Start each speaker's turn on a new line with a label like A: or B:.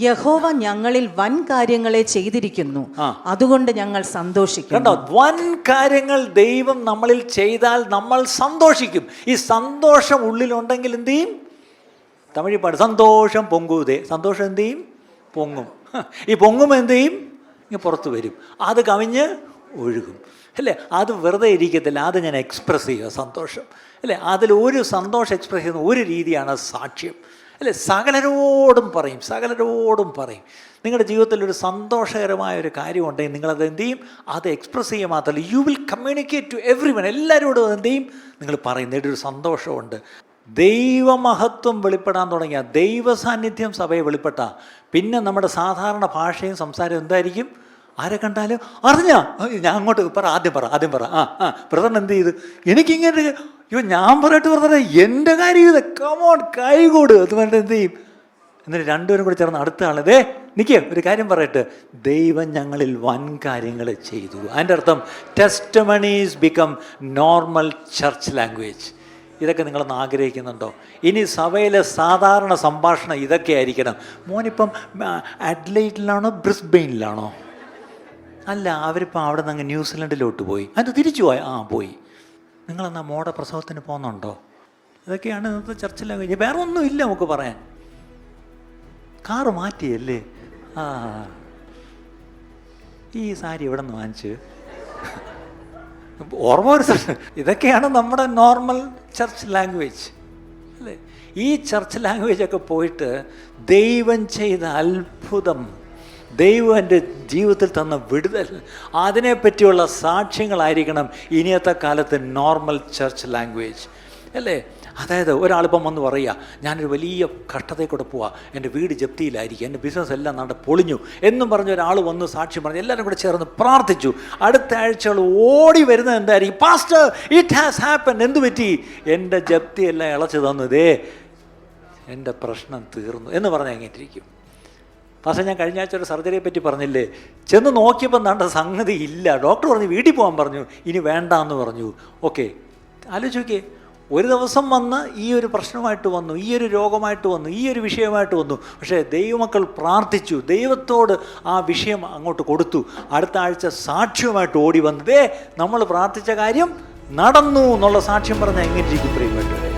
A: യഹോവ ഞങ്ങളിൽ വൻ കാര്യങ്ങളെ ചെയ്തിരിക്കുന്നു, അതുകൊണ്ട് ഞങ്ങൾ സന്തോഷിക്കും.
B: കണ്ടോ, വൻ കാര്യങ്ങൾ ദൈവം നമ്മളിൽ ചെയ്താൽ നമ്മൾ സന്തോഷിക്കും. ഈ സന്തോഷം ഉള്ളിലുണ്ടെങ്കിൽ എന്ത് ചെയ്യും? തമിഴിൽ പാട്, സന്തോഷം പൊങ്കൂതേ. സന്തോഷം എന്ത് ചെയ്യും? പൊങ്ങും. ഈ പൊങ്ങും എന്ത് ചെയ്യും? ഇങ്ങനെ പുറത്ത് വരും, അത് കവിഞ്ഞ് ഒഴുകും അല്ലേ. അത് വെറുതെ ഇരിക്കത്തില്ല, അത് ഞാൻ എക്സ്പ്രസ് ചെയ്യുക സന്തോഷം അല്ലേ. അതിലൊരു സന്തോഷം എക്സ്പ്രസ് ചെയ്യുന്ന ഒരു രീതിയാണ് സാക്ഷ്യം അല്ലേ. സകലരോടും പറയും. നിങ്ങളുടെ ജീവിതത്തിൽ ഒരു സന്തോഷകരമായ ഒരു കാര്യം ഉണ്ടെങ്കിൽ നിങ്ങളത് എന്ത് ചെയ്യും? അത് എക്സ്പ്രസ് ചെയ്യുക മാത്രമല്ല, you will communicate to everyone. എല്ലാവരോടും എന്ത് ചെയ്യും? നിങ്ങൾ പറയും. ഒരു സന്തോഷമുണ്ട്. ദൈവമഹത്വം വെളിപ്പെടാൻ തുടങ്ങിയ, ദൈവ സാന്നിധ്യം സഭയെ വെളിപ്പെട്ട, പിന്നെ നമ്മുടെ സാധാരണ ഭാഷയും സംസാരവും എന്തായിരിക്കും? ആരെ കണ്ടാലും അറിഞ്ഞാ ഞാൻ അങ്ങോട്ട് ആദ്യം പറ ബ്രദറിന് എന്ത് ചെയ്ത് എനിക്കിങ്ങനെ ഞാൻ പറയട്ടെ ബ്രദറെ എൻ്റെ കാര്യം ഇത് കമോൺ കൈകൂട് എന്ന് പറഞ്ഞിട്ട് എന്ത് ചെയ്യും? എന്നിട്ട് രണ്ടുപേരും കൂടി ചേർന്ന് അടുത്ത ആളതേ നിൽക്കുക, ഒരു കാര്യം പറയട്ടെ, ദൈവം ഞങ്ങളിൽ വൻ കാര്യങ്ങൾ ചെയ്തു. അതിൻ്റെ അർത്ഥം ടെസ്റ്റമണീസ് ബിക്കം നോർമൽ ചർച്ച് ലാംഗ്വേജ്. ഇതൊക്കെ നിങ്ങളൊന്ന് ആഗ്രഹിക്കുന്നുണ്ടോ? ഇനി സഭയിലെ സാധാരണ സംഭാഷണം ഇതൊക്കെ ആയിരിക്കണം. മോനിപ്പം അഡ്ലൈറ്റിലാണോ ബ്രിസ്ബെയിനിലാണോ? അല്ല, അവരിപ്പോൾ അവിടെ നിന്ന് അങ്ങ് ന്യൂസിലൻഡിലോട്ട് പോയി. അത് തിരിച്ചു പോയി. നിങ്ങളെന്നാ മോടെ പ്രസവത്തിന് പോകുന്നുണ്ടോ? ഇതൊക്കെയാണ് ഇന്നത്തെ ചർച്ച ലാംഗ്വേജ്. വേറെ ഒന്നും ഇല്ല നമുക്ക് പറയാൻ. കാറ് മാറ്റിയല്ലേ? ഈ സാരി എവിടെ നിന്ന് വാങ്ങിച്ച്? ഓർമ്മ ഒരു ഇതൊക്കെയാണ് നമ്മുടെ നോർമൽ ചർച്ച് ലാംഗ്വേജ് അല്ലേ. ഈ ചർച്ച് ലാംഗ്വേജൊക്കെ പോയിട്ട് ദൈവം ചെയ്ത അത്ഭുതം, ദൈവം എൻ്റെ ജീവിതത്തിൽ തന്ന വിടുതൽ, അതിനെപ്പറ്റിയുള്ള സാക്ഷ്യങ്ങളായിരിക്കണം ഇനിയത്തെ കാലത്ത് നോർമൽ ചർച്ച് ലാംഗ്വേജ് അല്ലേ. അതായത് ഒരാളിപ്പം വന്ന് പറയുക, ഞാനൊരു വലിയ കഷ്ടതയിൽ കൂടെ പോവാ, എൻ്റെ വീട് ജപ്തിയിലായിരിക്കും, എൻ്റെ ബിസിനസ് എല്ലാം നാട്ടെ പൊളിഞ്ഞു എന്നും പറഞ്ഞ ഒരാൾ വന്ന് സാക്ഷ്യം പറഞ്ഞു. എല്ലാവരും കൂടെ ചേർന്ന് പ്രാർത്ഥിച്ചു. അടുത്ത ആഴ്ചകൾ ഓടി വരുന്നത് എന്തായിരിക്കും? Pastor, it has happen. എന്ത് പറ്റി? എൻ്റെ ജപ്തി എല്ലാം ഇളച്ചു തന്നതേ, എൻ്റെ പ്രശ്നം തീർന്നു എന്ന് പറഞ്ഞ് അങ്ങേറ്റിരിക്കും. പക്ഷേ ഞാൻ കഴിഞ്ഞ ആഴ്ച ഒരു സർജറിയെ പറ്റി പറഞ്ഞില്ലേ, ചെന്ന് നോക്കിയപ്പോൾ എന്താണ്ട് സംഗതി ഇല്ല. ഡോക്ടർ പറഞ്ഞു വീട്ടിൽ പോകാൻ പറഞ്ഞു, ഇനി വേണ്ടാന്ന് പറഞ്ഞു. ഓക്കെ, ആലോചിക്കേ, ഒരു ദിവസം വന്ന് ഈ ഒരു പ്രശ്നമായിട്ട് വന്നു, ഈ ഒരു രോഗമായിട്ട് വന്നു, ഈ ഒരു വിഷയമായിട്ട് വന്നു. പക്ഷേ ദൈവമക്കൾ പ്രാർത്ഥിച്ചു, ദൈവത്തോട് ആ വിഷയം അങ്ങോട്ട് കൊടുത്തു. അടുത്ത ആഴ്ച സാക്ഷ്യമായിട്ട് ഓടി വന്നതേ നമ്മൾ പ്രാർത്ഥിച്ച കാര്യം നടന്നു എന്നുള്ള സാക്ഷ്യം പറഞ്ഞാൽ എങ്ങനെ ഇരിക്കും പ്രിയപ്പെട്ടവരെ?